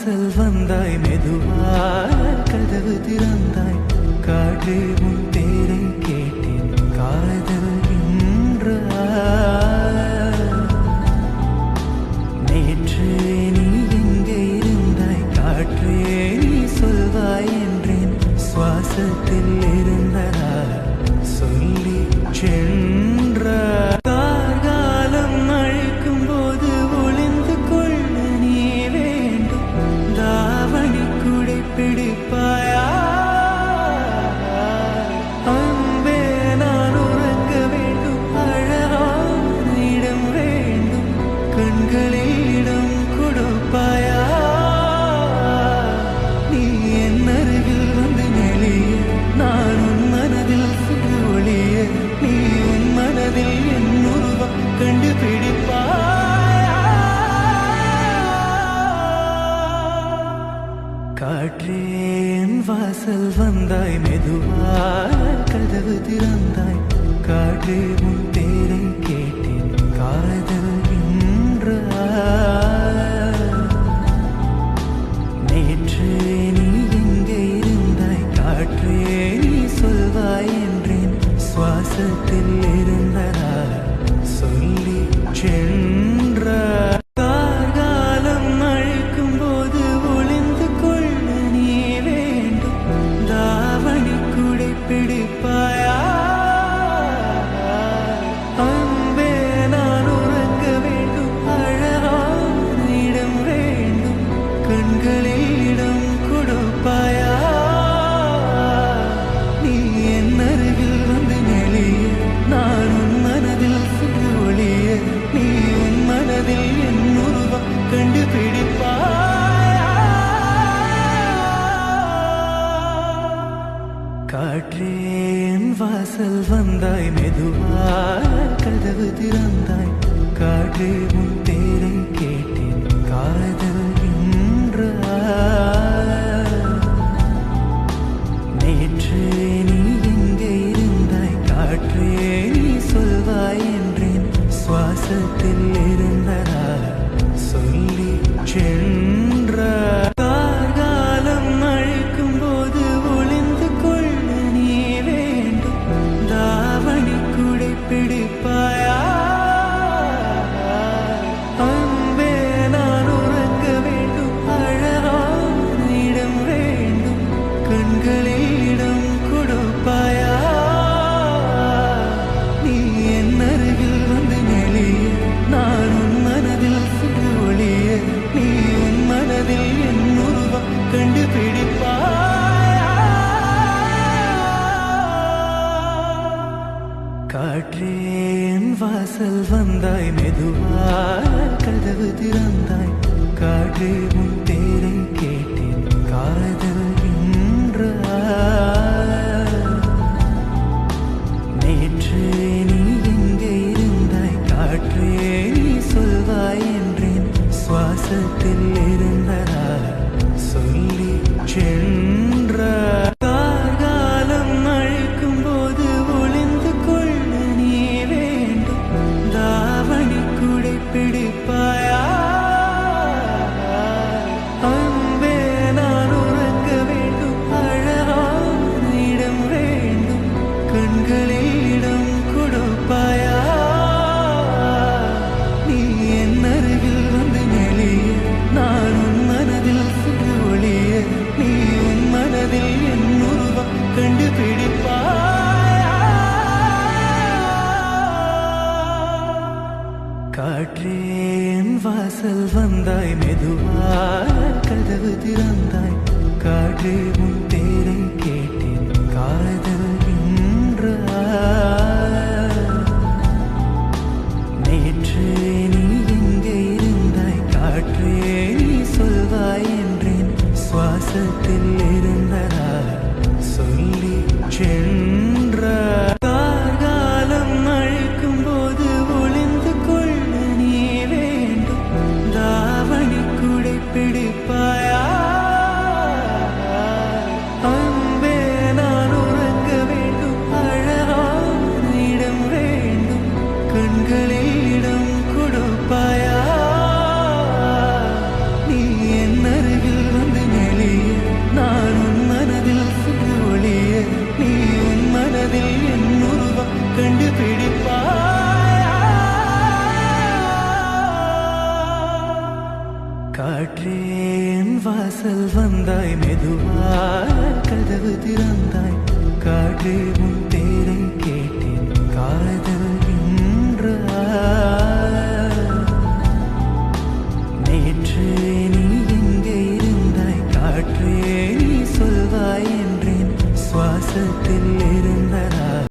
வாசல் வந்தாய் மெதுவாய் கதவு திறந்தாய் காற்றே உன் பேரை கேட்டேன் காதல் நேற்று நீ எங்கே இருந்தாய் காற்றே நீ சொல்வாய் என்றேன் சுவாசத்தில் இருந்ததா சொல்லி சென்றாய் கார்காலம் அழைக்கும் போது ஒளிந்து கொள்ள நீ வேண்டும் தாவணி குடை பிடிப்பாயா அன்பே நான் உறங்க வேண்டும் அழகான இடம் வேண்டும் கண்களில் இடம் கொடுப்பாயா நீ என் அருகில் வந்து நெளிய நான் உன் மனதில் சிறு ஒளிய நீ உன் மனதில் என் உருவம் கண்டுபிடிப்பாயா காற்றே என் வாசல் வந்தாய் மெதுவாய் கதவு திறந்தாய் காற்றே உன் பேரை கேட்டேன் காதல் நேற்று நீ எங்கே இருந்தாய் காற்றே நீ சொல்வாய் என்றேன் சுவாசத்தில் இருந்ததா சொல்லி சென்றாய் கார்காலம் அழைக்கும் போது ஒளிந்து கொள்ள நீ வேண்டும் தாவணி குடை பிடிப்பாயா அன்பே நான் உறங்க வேண்டும் அழகான இடம் வேண்டும் கண்களில் இடம் கொடுப்பாயா நீ என் அருகில் வந்து நெளிய நான் உன் மனதில் சிறு ஒளிய நீ உன் மனதில் என் உருவம் கண்டுபிடிப்பாயா காற்றே என் வாசல் வந்தாய் மெதுவாய் கதவு திறந்தாய் காற்றே உன் பேரை கேட்டேன் காதல் நேற்று நீ எங்கே இருந்தாய் காற்றே நீ சொல்வாய் என்றேன் சுவாசத்தில் இருந்ததா சொல்லி சென்றாய் கார்காலம் அழைக்கும் போது ஒளிந்து கொள்ள நீ வேண்டும் தாவணி குடை பிடிப்பாயா அன்பே நான் உறங்க வேண்டும் அழகான இடம் வேண்டும் கண்களில் இடம் கொடுப்பாயா நீ என் அருகில் வந்து நெளிய நான் உன் மனதில் சிறு ஒளிய நீ உன் மனதில் என் உருவம் கண்டுபிடிப்பாயா காற்றே என் வாசல் வந்தாய் மெதுவாய் கதவு திறந்தாய் காற்றே உன் பேரை கேட்டேன் காதல் நேற்று நீ எங்கே இருந்தாய் காற்றே நீ சொல்வாய் என்றேன் சுவாசத்தில் இருந்ததா சொல்லி சென்றாய் கார்காலம் அழைக்கும் போது ஒளிந்து கொள்ள நீ வேண்டும் தாவணி குடை பிடிப்பாயா அன்பே நான் உறங்க வேண்டும் அழகான இடம் வேண்டும் கண்களில் இடம் கொடுப்பாயா நீ என் அருகில் வந்து நெளிய நான் உன் மனதில் சிறு ஒளிய நீ உன் மனதில் என் உருவம் கண்டுபிடிப்பாயா காற்றே என் வாசல் வந்தாய் மெதுவாய் கதவு திறந்தாய் காற்றே உன் பேரை கேட்டேன் காதல் நேற்று நீ எங்கே இருந்தாய் காற்றே நீ சொல்வாய் என்றேன் சுவாசத்தில் இருந்ததா சொல்லி சென்றாய் கார்காலம் அழைக்கும் போது ஒளிந்து கொள்ள நீ வேண்டும் தாவணி குடை பிடிப்பாயா கண்டுபிடிப்பாயா? காற்றேன் வாசல் வந்தாய், மெதுவாய் கதவு திறந்தாய். காற்றே உன் பேரை கேட்டேன், காதல் என்றாய். நேற்று நீ எங்கே இருந்தாய்? காற்றே நீ சொல்வாய் என்றேன், சுவாசத்தில் இருந்து